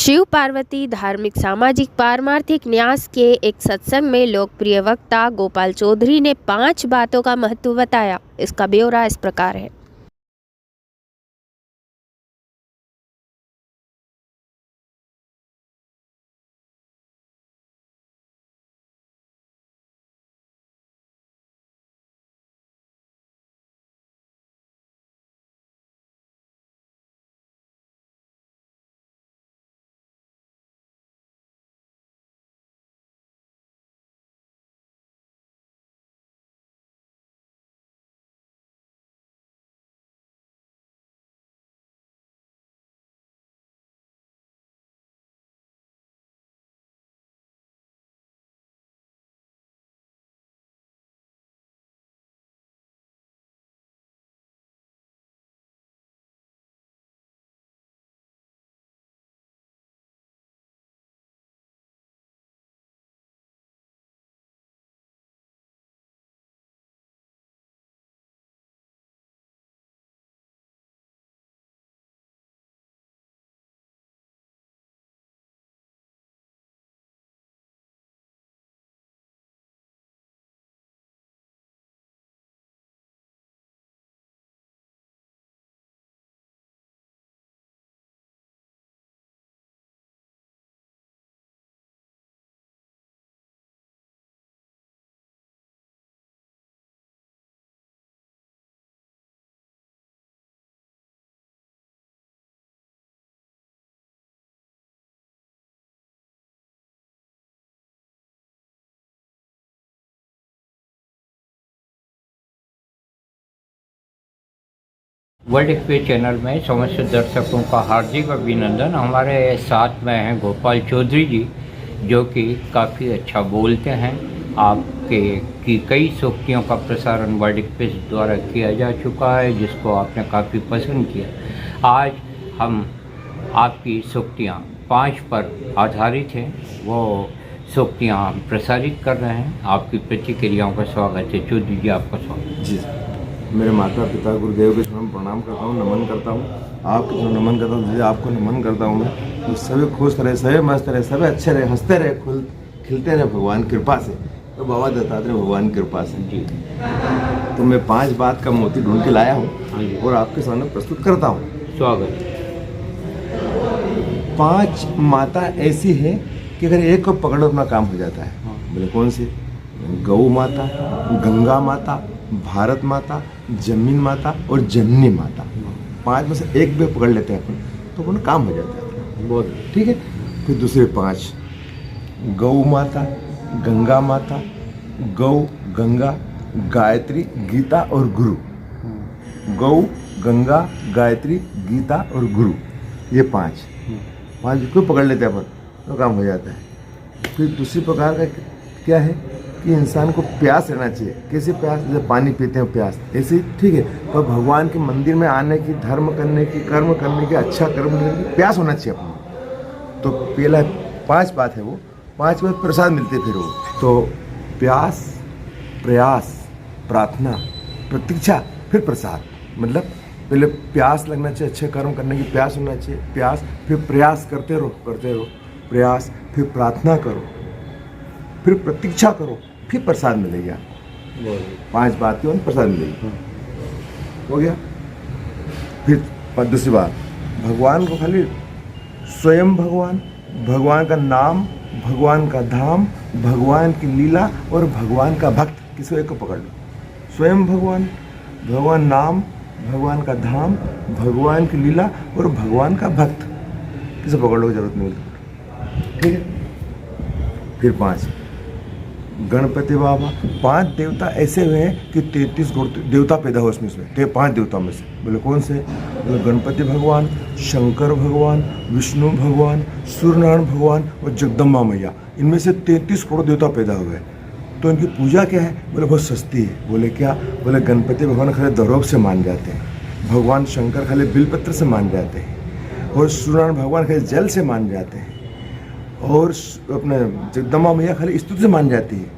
शिव पार्वती धार्मिक सामाजिक पारमार्थिक न्यास के एक सत्संग में लोकप्रिय वक्ता गोपाल चौधरी ने 5 बातों का महत्व बताया। इसका ब्यौरा इस प्रकार है। वर्ल्ड एक्सप्रेस चैनल में समस्त दर्शकों का हार्दिक अभिनंदन। हमारे साथ में हैं गोपाल चौधरी जी, जो कि काफ़ी अच्छा बोलते हैं। आपके की कई सूक्तियों का प्रसारण वर्ल्ड एक्सप्रेस द्वारा किया जा चुका है, जिसको आपने काफ़ी पसंद किया। आज हम आपकी सूक्तियाँ 5 पर आधारित हैं, वो सूक्तियाँ प्रसारित कर रहे हैं। आपकी प्रतिक्रियाओं का स्वागत है। चौधरी जी, आपका स्वागत। जी, मेरे माता पिता गुरुदेव के चरणों में प्रणाम करता हूँ, नमन करता हूँ। आपके चरणों नमन करता हूँ, आपको नमन करता हूँ मैं। तो सभी खुश रहे, सभी मस्त रहे, सभी अच्छे रहे, हंसते रहे, खिलते रहे भगवान कृपा से। तो बाबा दत्तात्रेय भगवान कृपा से जी। तो मैं 5 बात का मोती ढूंढ के लाया हूँ और आपके सामने प्रस्तुत करता हूँ। स्वागत। 5 माता ऐसी है कि अगर एक को पकड़ो अपना काम हो जाता है। बोले कौन सी? गौ माता, गंगा माता, भारत माता, जमीन माता और जननी माता। 5 में से एक भी पकड़ लेते हैं अपन तो अपन काम हो जाता है। बहुत ठीक है। फिर दूसरे 5 गौ माता, गंगा माता, गौ, गंगा, गायत्री, गीता और गुरु। गौ, गंगा, गायत्री, गीता और गुरु, ये 5 क्यों पकड़ लेते हैं अपन तो काम हो जाता है। फिर दूसरी प्रकार का क्या है कि इंसान को प्यास रहना चाहिए। कैसे प्यास? जैसे पानी पीते हैं प्यास, ऐसे ठीक है। पर भगवान के मंदिर में आने की, धर्म करने की, कर्म करने की, अच्छा कर्म करने की प्यास होना चाहिए अपने। तो पहला 5 बात है वो। 5 बात प्रसाद मिलते फिर वो। तो प्यास, प्रयास, प्रार्थना, प्रतीक्षा, फिर प्रसाद। मतलब पहले प्यास लगना चाहिए, अच्छे कर्म करने की प्यास होना चाहिए, प्यास, फिर प्रयास करते रहो प्रयास, फिर प्रार्थना करो, फिर प्रतीक्षा करो, फिर प्रसाद मिलेगा। 5 बात की प्रसाद मिलेगी। हो गया। फिर दूसरी बात, भगवान को खाली स्वयं भगवान का नाम, भगवान का धाम, भगवान की लीला और भगवान का भक्त, किसी एक को पकड़ लो। स्वयं भगवान नाम, भगवान का धाम, भगवान की लीला और भगवान का भक्त, किसे पकड़ लो, जरूरत नहीं होती। ठीक है। फिर 5 गणपति बाबा। 5 देवता ऐसे हुए हैं कि 33 देवता पैदा हुए उसमें 5 देवताओं में से। बोले कौन से? बोले गणपति भगवान, शंकर भगवान, विष्णु भगवान, सूर्यनारायण भगवान और जगदम्बा मैया। इनमें से 33 करोड़ देवता पैदा हुए हैं। तो इनकी पूजा क्या है? बोले बहुत सस्ती है। बोले क्या? बोले गणपति भगवान खाली दरोग से मान जाते हैं, भगवान शंकर खाली बिलपत्र से मान जाते हैं, और सूर्यनारायण भगवान खाली जल से मान जाते हैं, और अपने जगदम्बा मैया खाली स्तुति से मान जाती है।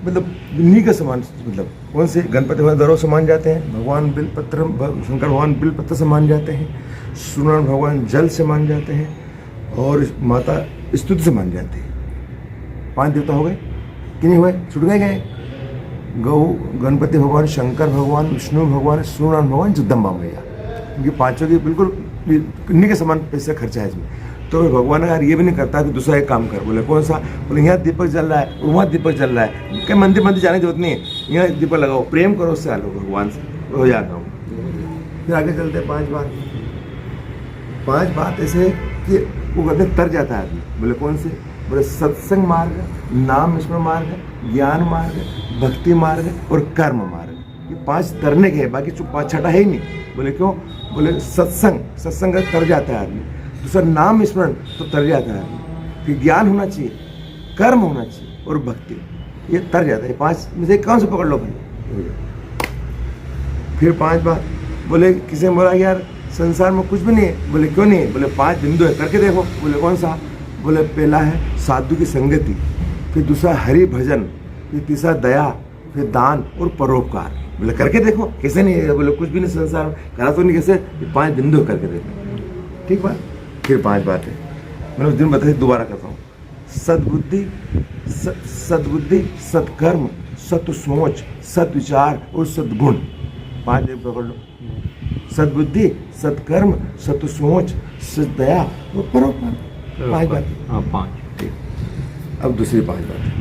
मतलब इन्हीं का समान। मतलब कौन से? गणपति भगवान दरों से मान जाते हैं, भगवान बिलपत्र, शंकर भगवान बिलपत्र से मान जाते हैं, सूर्यनारायण भगवान जल से मान जाते हैं, और माता स्तुति से मान जाती है। 5 देवता हो गए कि नहीं हुए, छूट गए। गौ, गणपति भगवान, शंकर भगवान, विष्णु भगवान, सूर्यनारायण भगवान, जगदम्बा मैया, इनकी 5 की बिल्कुल इन्हीं के समान पैसे खर्चा है इसमें। तो भगवान अगर ये भी नहीं करता कि दूसरा एक काम कर, बोले कौन सा, बोले यहाँ दीपक जल रहा है, वहाँ दीपक जल रहा है, क्या मंदिर जाने की जरूरत नहीं है, यहाँ दीपक लगाओ, प्रेम करो उससे, आलो भगवान से, हो जाता हूँ। फिर आगे चलते हैं 5 बात ऐसे कि वो कहते तर जाता है आदमी, बोले कौन से, बोले सत्संग मार्ग, नाम स्मरण मार्ग, ज्ञान मार्ग, भक्ति मार्ग और कर्म मार्ग, ये 5 तरने के हैं, बाकी 6 है ही नहीं। बोले क्यों, बोले सत्संग तर जाता है आदमी, दूसरा नाम स्मरण तो तर जाता है आदमी, फिर ज्ञान होना चाहिए, कर्म होना चाहिए और भक्ति, ये तर जाता है। 5 में से कौन से पकड़ लो भाई। फिर 5 बात, बोले किसी ने बोला यार संसार में कुछ भी नहीं है, बोले क्यों नहीं है, बोले 5 बिंदु है, करके देखो, बोले कौन सा, बोले पहला है साधु की संगति, फिर दूसरा हरि भजन, फिर तीसरा दया, फिर दान और परोपकार, बोले करके देखो, कैसे नहीं है, बोले कुछ भी नहीं संसार में, करा तो नहीं कैसे, 5 बिंदु करके देखो, ठीक बात। फिर 5 बातें मैंने उस दिन बताई, दोबारा करता हूँ। सद्बुद्धि, सत्कर्म, सत्य सोच, सत्विचार और सद्गुण, 5 पकड़ लो। सद्बुद्धि, सत्कर्म, सत्य सोच, सदया और परोपकार, 5 बातें। हाँ 5, ठीक। अब दूसरी 5 बातें,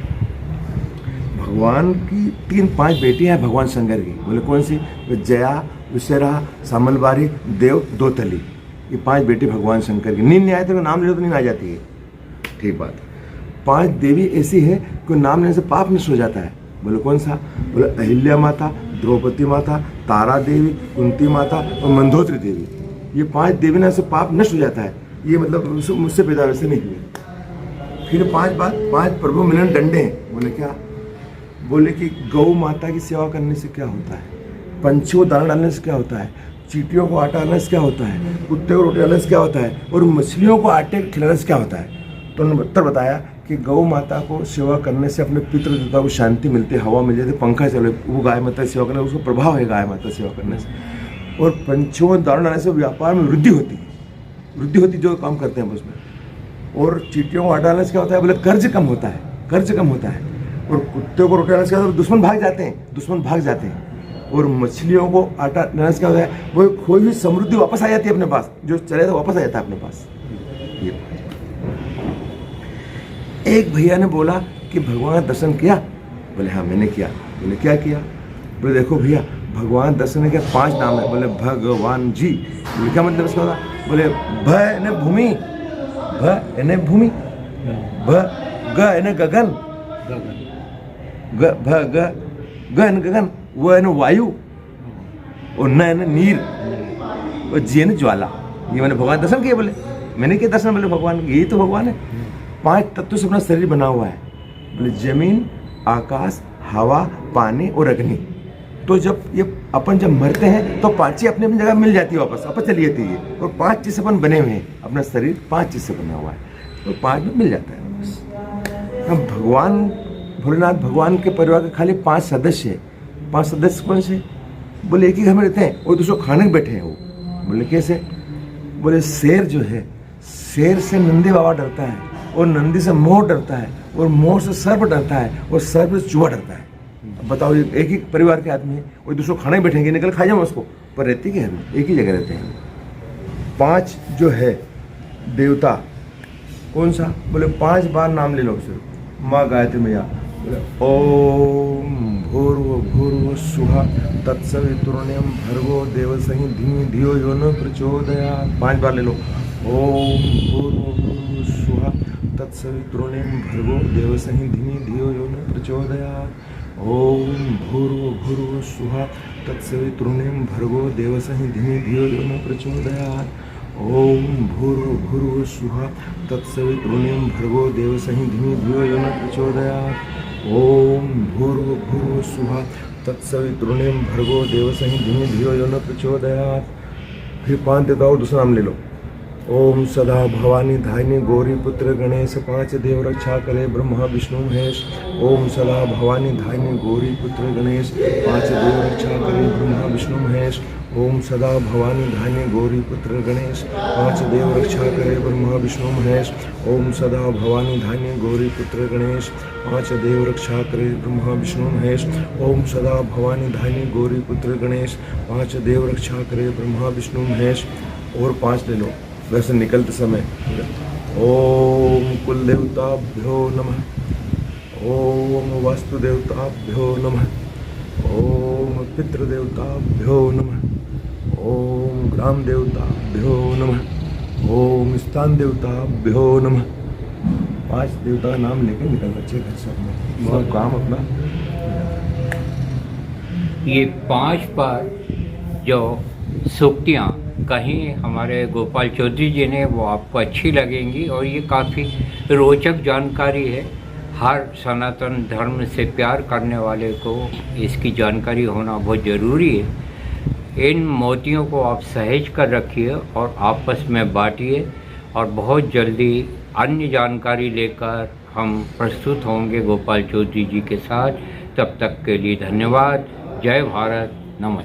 भगवान की 5 बेटियां हैं भगवान शंकर की, बोले कौन सी, जया, विशरा, सामलबारी, देव, दोतली, ये 5 बेटी भगवान शंकर की। नींद नहीं आए तो नाम ले लो तो नींद आ जाती है, ठीक बात। 5 देवी ऐसी है कि नाम लेने से पाप नष्ट हो जाता है, बोले कौन सा, बोले अहिल्या माता, द्रौपदी माता, तारा देवी, कुंती माता और मंदोदरी देवी, ये 5 देवी ने से पाप नष्ट हो जाता है, ये मतलब मुझसे पैदा वैसे नहीं हुए। फिर 5 बात, 5 प्रभु मिलन दंडे हैं, बोले क्या, बोले कि गौ माता की सेवा करने से क्या होता है, पंछियों को दाना डालने से क्या होता है, चींटियों को आटा डालने से क्या होता है, कुत्ते को रोटी डालने से क्या होता है और मछलियों को आटे खिलाने से क्या होता है। तो उन्होंने उत्तर बताया कि गौ माता को सेवा करने से अपने पितृ देवता को शांति मिलती है, हवा मिल जाती है, पंखा चले, वो गाय माता की सेवा करने उसको प्रभाव है गाय माता सेवा करने से। और पंछियों को दाना डालने से व्यापार में वृद्धि होती है जो काम करते हैं उसमें। और चींटियों को आटा डालने से क्या होता है, बोले कर्ज कम होता है। और कुत्ते को रोटी डालने से क्या होता है, दुश्मन भाग जाते हैं। और मछलियों को आटा डालने से क्या होता है, वो खोई हुई समृद्धि वापस आ जाती है अपने पास, जो चले तो वापस आ जाता है अपने पास। ये एक भैया ने बोला कि भगवान का दर्शन किया, बोले हाँ मैंने किया, बोले क्या किया, बोले देखो भैया भगवान दर्शन के 5 नाम है, बोले भगवान जी, बोले क्या मतलब इसका होता, बोले भ यानी भूमि, भ ग यानी गगन, ग यानी गगन, वो यानी वायु और न यानी नीर और जी यानी ज्वाला, ये मैंने भगवान दर्शन किए, बोले मैंने किया दर्शन, बोले भगवान यही तो भगवान है। 5 तत्व से अपना शरीर बना हुआ है, बोले जमीन, आकाश, हवा, पानी और अग्नि। तो जब अपन मरते हैं तो 5 चीज़ अपनी जगह मिल जाती है, वापस चली जाती है। और 5 चीज़ से अपन बने हुए हैं, अपना शरीर 5 चीज़ से बना हुआ है, तो 5 में मिल जाता है वापस। हम भगवान भोलेनाथ भगवान के परिवार के खाली 5 सदस्य है। 5 सदस्य कौन से, बोले एक ही घर में रहते हैं और दूसरों खाने बैठे हैं वो, बोले कैसे, बोले शेर जो है, शेर से नंदी बाबा डरता है और नंदी से मोर डरता है और मोर से सर्प डरता है और सर्प से चूहा डरता है। बताओ एक ही परिवार के आदमी है और दूसरों खाने बैठेंगे, निकल खा जाओ उसको, पर रहती क्या है, एक ही जगह रहते हैं। 5 जो है देवता कौन सा, बोले 5 बार नाम ले लो सिर्फ, माँ गायत्री मैया, बोले ओम भूर्भुवः स्वः तत्सवितुर्वरेण्यं भर्गो देवस्य धीमहि धियो यो न प्रचोदयात्। 5 बार ले लो, ओम भूर्भुवः स्वः तत्सवितुर्वरेण्यं भर्गो देवस्य धीमहि धियो यो न प्रचोदयात्। ओम भूर्भुवः स्वः तत्सवितुर्वरेण्यं भर्गो देवस्य धीमहि धियो यो न प्रचोदयात्। ओम भूर्भुवः स्वः तत्सवितुर्वरेण्यं भर्गो देवस्य धीमहि धियो यो न प्रचोदयात्। ओम भूर्भुवः स्वः तत्सवितुर्वरेण्यं भर्गो देवस्य धीमहि धियो यो न प्रचोदयात्। फिर 5 देता हूँ, दूसरा नाम ले लो, ओम सदा भवानी धायनी गौरी पुत्र गणेश, पांच देव रक्षा करे ब्रह्मा विष्णु महेश। ओम सदा भवानी धायनी गौरी पुत्र गणेश, पांच देव रक्षा करे ब्रह्मा विष्णु महेश। ओम सदा भवानी धायनी गौरी पुत्र गणेश, पांच देव रक्षा करे ब्रह्मा विष्णु महेश। ओम सदा भवानी धायनी गौरी पुत्र गणेश, पांच देव रक्षा करे ब्रह्मा विष्णु महेश। ओम सदा भवानी धायनी गौरी पुत्र गणेश, पांच देव रक्षा करे ब्रह्मा विष्णु महेश। और 5 ले लो वैसे निकलते समय। ओम कुल देवताभ्यो नमः, ओम वास्तु देवताभ्यो नमः, ओम पितृदेवताभ्यो नमः, ओम ग्राम देवताभ्यो नमः, ओम स्थान देवताभ्यो नमः। 5 देवता का नाम लेके निकल बच्चे घर से अपना और काम अपना। ये 5 बार जो सूक्तियाँ कहीं हमारे गोपाल चौधरी जी ने, वो आपको अच्छी लगेंगी और ये काफ़ी रोचक जानकारी है। हर सनातन धर्म से प्यार करने वाले को इसकी जानकारी होना बहुत ज़रूरी है। इन मोतियों को आप सहेज कर रखिए और आपस में बांटिए और बहुत जल्दी अन्य जानकारी लेकर हम प्रस्तुत होंगे गोपाल चौधरी जी के साथ। तब तक के लिए धन्यवाद। जय भारत, नमस्ते।